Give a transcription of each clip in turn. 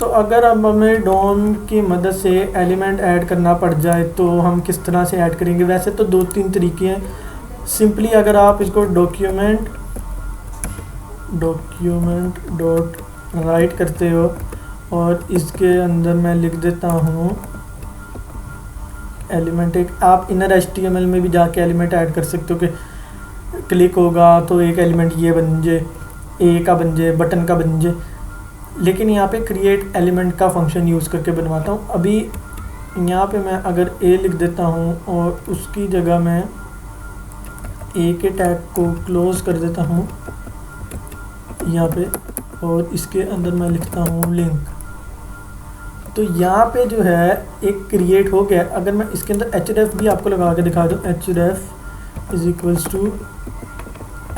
तो अगर अब हमें डॉम की मदद से एलिमेंट ऐड करना पड़ जाए तो हम किस तरह से ऐड करेंगे? वैसे तो दो तीन तरीके हैं। सिंपली अगर आप इसको डॉक्यूमेंट डॉट राइट करते हो और इसके अंदर मैं लिख देता हूँ एलिमेंट, एक आप इनर HTML में भी जाके एलिमेंट ऐड कर सकते हो कि क्लिक होगा तो एक एलिमेंट ये बन जाए, ए का बन जाए, बटन का बन जाए। लेकिन यहाँ पे क्रिएट एलिमेंट का फंक्शन यूज़ करके बनवाता हूँ। अभी यहाँ पे मैं अगर ए लिख देता हूँ और उसकी जगह मैं ए के टैग को क्लोज़ कर देता हूँ यहाँ पे, और इसके अंदर मैं लिखता हूँ लिंक, तो यहाँ पे जो है एक क्रिएट हो गया। अगर मैं इसके अंदर href भी आपको लगा के दिखा दूँ, href इज इक्वल्स टू,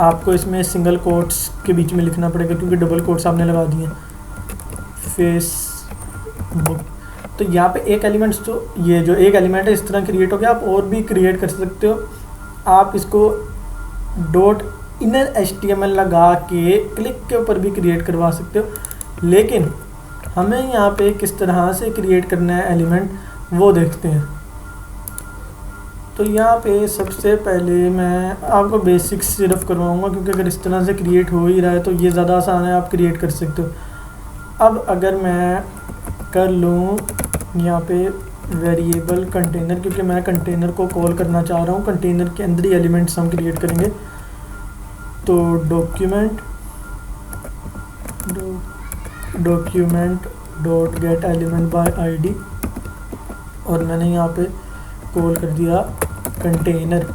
आपको इसमें सिंगल कोट्स के बीच में लिखना पड़ेगा क्योंकि डबल कोट्स आपने लगा दिए, फेसबुक। तो यहाँ पे एक एलिमेंट्स, तो ये जो एक एलिमेंट है इस तरह क्रिएट हो गया। आप और भी क्रिएट कर सकते हो, आप इसको डॉट इनर HTML लगा के क्लिक के ऊपर भी क्रिएट करवा सकते हो। लेकिन हमें यहाँ पे किस तरह से क्रिएट करना है एलिमेंट वो देखते हैं। तो यहाँ पे सबसे पहले मैं आपको बेसिक्स सिर्फ करवाऊँगा क्योंकि अगर इस तरह से क्रिएट हो ही रहा है तो ये ज़्यादा आसान है, आप क्रिएट कर सकते हो। अब अगर मैं कर लूँ यहाँ पे वेरिएबल कंटेनर, क्योंकि मैं कंटेनर को कॉल करना चाह रहा हूँ, कंटेनर के अंदर ही एलिमेंट्स हम क्रिएट करेंगे। तो document dot gate element by ID, और मैंने यहाँ पे कॉल कर दिया कंटेनर।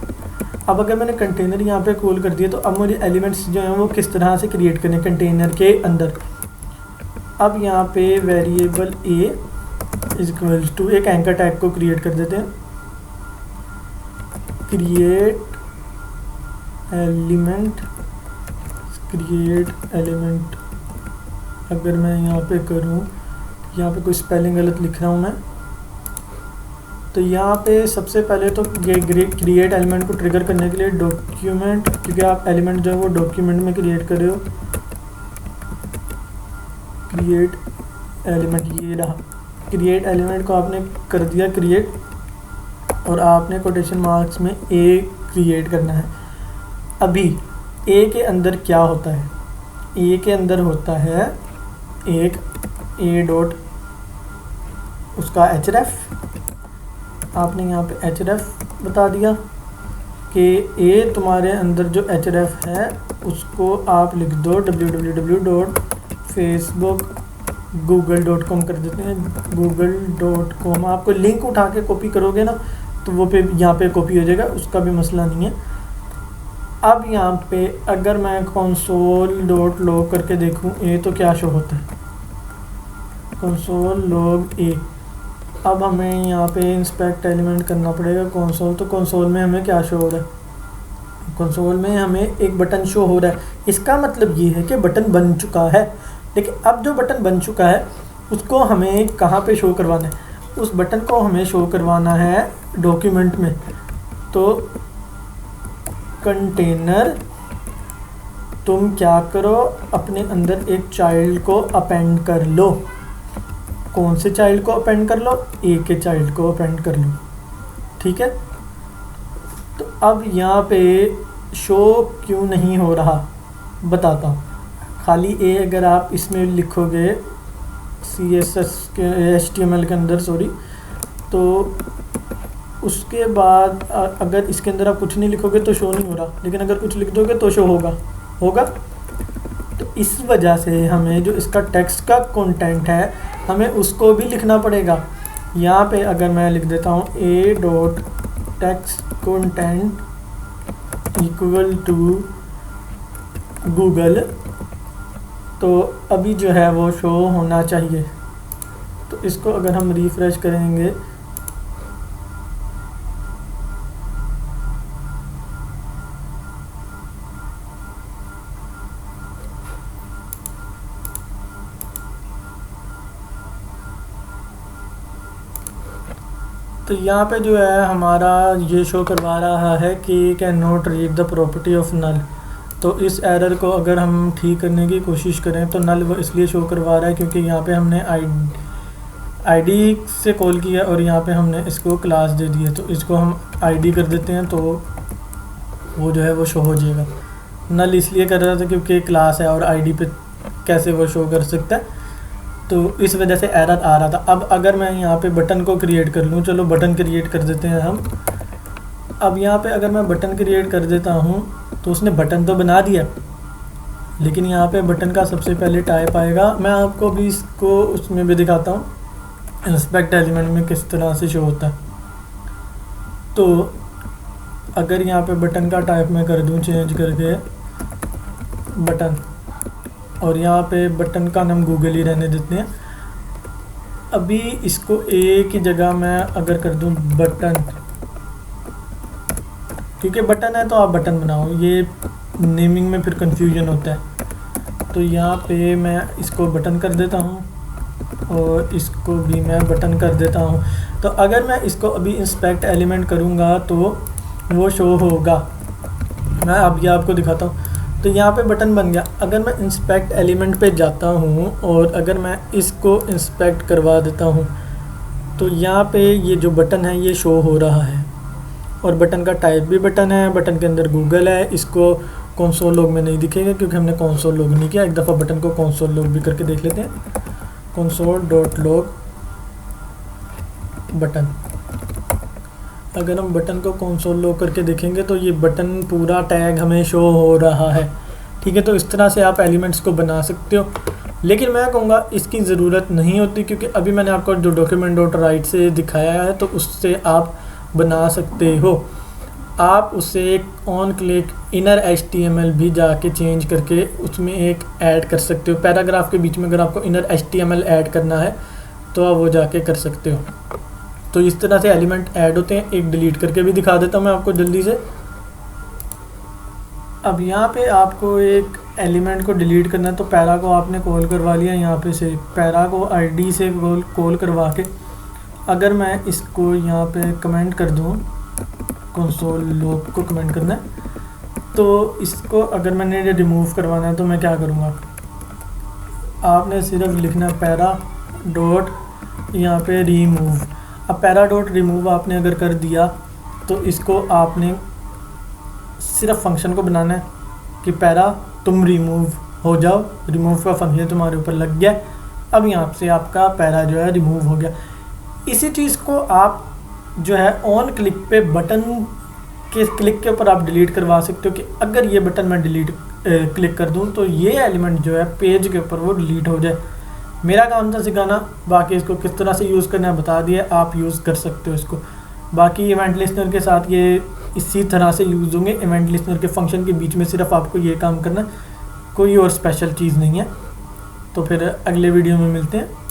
अब अगर मैंने कंटेनर यहाँ पे कॉल कर दिया तो अब मुझे एलिमेंट्स जो हैं वो किस तरह से क्रिएट करने कंटेनर के अंदर। अब यहाँ पे variable a is equals to, एक एंकर टैग को क्रिएट कर देते हैं, क्रिएट एलिमेंट। अगर मैं यहाँ पे करूँ, यहाँ पे कोई स्पेलिंग गलत लिख रहा हूँ मैं, तो यहाँ पे सबसे पहले तो ये क्रिएट एलिमेंट को ट्रिगर करने के लिए डॉक्यूमेंट, क्योंकि आप एलिमेंट जो है वो डॉक्यूमेंट में क्रिएट कर रहे हो, क्रिएट एलिमेंट, ये रहा क्रिएट एलिमेंट को आपने कर दिया क्रिएट, और आपने कोटेशन मार्क्स में ए क्रिएट करना है। अभी ए के अंदर क्या होता है? ए के अंदर होता है एक ए डॉट उसका href, आपने यहाँ पे href बता दिया कि ए तुम्हारे अंदर जो href है उसको आप लिख दो www.facebook.google.com कर देते हैं, google.com। आपको लिंक उठा के कॉपी करोगे ना तो वो पे यहाँ पे कॉपी हो जाएगा, उसका भी मसला नहीं है। अब यहाँ पे अगर मैं console.log करके देखूँ ए तो क्या शो होता है, console.log ए। अब हमें यहाँ पे इंस्पेक्ट एलिमेंट करना पड़ेगा कंसोल, तो कंसोल में हमें क्या शो हो रहा है? कंसोल में हमें एक बटन शो हो रहा है। इसका मतलब ये है कि बटन बन चुका है। लेकिन अब जो बटन बन चुका है उसको हमें कहाँ पे शो करवाना है? उस बटन को हमें शो करवाना है डॉक्यूमेंट में। तो कंटेनर, तुम क्या करो, अपने अंदर एक चाइल्ड को अपेंड कर लो। कौन से चाइल्ड को अपेंड कर लो? ए के चाइल्ड को अपेंड कर लो, ठीक है। तो अब यहाँ पे शो क्यों नहीं हो रहा बताता हूँ। खाली ए अगर आप इसमें लिखोगे CSS के HTML के अंदर, तो उसके बाद अगर इसके अंदर आप कुछ नहीं लिखोगे तो शो नहीं हो रहा, लेकिन अगर कुछ लिख दोगे तो शो होगा। तो इस वजह से हमें जो इसका टेक्स्ट का कंटेंट है हमें उसको भी लिखना पड़ेगा। यहाँ पे अगर मैं लिख देता हूँ a dot text content equal to Google, तो अभी जो है वो शो होना चाहिए। तो इसको अगर हम रिफ़्रेश करेंगे तो यहाँ पे जो है हमारा ये शो करवा रहा है कि can not read the property of null. तो इस एरर को अगर हम ठीक करने की कोशिश करें तो नल वो इसलिए शो करवा रहा है क्योंकि यहाँ पे हमने आईडी से कॉल किया और यहाँ पे हमने इसको क्लास दे दी है। तो इसको हम आईडी कर देते हैं तो वो जो है वो शो हो जाएगा। नल इसलिए कर रहा था क्योंकि क्लास है और आईडी पे कैसे वो शो कर सकता है, तो इस वजह से एरर आ रहा था। अब अगर मैं यहाँ पे बटन को क्रिएट कर लूँ, चलो बटन क्रिएट कर देते हैं हम। अब यहाँ पे अगर मैं बटन क्रिएट कर देता हूँ तो उसने बटन तो बना दिया, लेकिन यहाँ पे बटन का सबसे पहले टाइप आएगा। मैं आपको भी इसको उसमें भी दिखाता हूँ, इंस्पेक्ट एलिमेंट में किस तरह से शो होता है। तो अगर यहाँ पे बटन का टाइप मैं कर दूँ चेंज करके बटन, और यहाँ पे बटन का नाम गूगल ही रहने देते हैं। अभी इसको एक ही जगह मैं अगर कर दूँ बटन, क्योंकि बटन है तो आप बटन बनाओ, ये नेमिंग में फिर कंफ्यूजन होता है। तो यहाँ पे मैं इसको बटन कर देता हूँ और इसको भी मैं बटन कर देता हूँ। तो अगर मैं इसको अभी इंस्पेक्ट एलिमेंट करूँगा तो वो शो होगा। मैं अब ये आपको दिखाता हूँ। तो यहाँ पे बटन बन गया। अगर मैं इंस्पेक्ट एलिमेंट पे जाता हूँ और अगर मैं इसको इंस्पेक्ट करवा देता हूँ तो यहाँ पे ये जो बटन है ये शो हो रहा है, और बटन का टाइप भी बटन है, बटन के अंदर गूगल है। इसको कंसोल लॉग में नहीं दिखेगा क्योंकि हमने कंसोल लॉग नहीं किया। एक दफ़ा बटन को कंसोल लॉग भी करके देख लेते हैं, console.log बटन। अगर हम बटन को कंसोल लॉग करके देखेंगे तो ये बटन पूरा टैग हमें शो हो रहा है। ठीक है, तो इस तरह से आप एलिमेंट्स को बना सकते हो, लेकिन मैं कहूँगा इसकी ज़रूरत नहीं होती क्योंकि अभी मैंने आपको जो document.write से दिखाया है तो उससे आप बना सकते हो। आप उसे एक ऑन क्लिक इनर HTML भी जाके चेंज करके उसमें एक ऐड कर सकते हो। पैराग्राफ के बीच में अगर आपको इनर HTML ऐड करना है तो आप वो जाके कर सकते हो। तो इस तरह से एलिमेंट ऐड होते हैं। एक डिलीट करके भी दिखा देता हूँ मैं आपको जल्दी से। अब यहाँ पे आपको एक एलिमेंट को डिलीट करना है तो पैरा को आपने कॉल करवा लिया। यहाँ पे से पैरा को ID से कॉल करवा के अगर मैं इसको यहाँ पे कमेंट कर दूँ, कंसोल लॉग को कमेंट करना है, तो इसको अगर मैंने रिमूव करवाना है तो मैं क्या करूँगा, आपने सिर्फ लिखना पैरा डॉट यहाँ पे रिमूव। अब पैरा डॉट रिमूव आपने अगर कर दिया तो इसको आपने सिर्फ फंक्शन को बनाना है कि पैरा तुम रिमूव हो जाओ। रिमूव का फंक्शन तुम्हारे ऊपर लग गया। अब यहाँ से आपका पैरा जो है रिमूव हो गया। इसी चीज़ को आप जो है ऑन क्लिक पे बटन के क्लिक के ऊपर आप डिलीट करवा सकते हो कि अगर ये बटन मैं डिलीट क्लिक कर दूं तो ये एलिमेंट जो है पेज के ऊपर वो डिलीट हो जाए। मेरा काम था सिखाना, बाकी इसको किस तरह से यूज़ करना है बता दिया, आप यूज़ कर सकते हो इसको। बाकी इवेंट लिस्नर के साथ ये इसी तरह से यूज़ होंगे। इवेंट लिस्नर के फंक्शन के बीच में सिर्फ आपको ये काम करना, कोई और स्पेशल चीज़ नहीं है। तो फिर अगले वीडियो में मिलते हैं।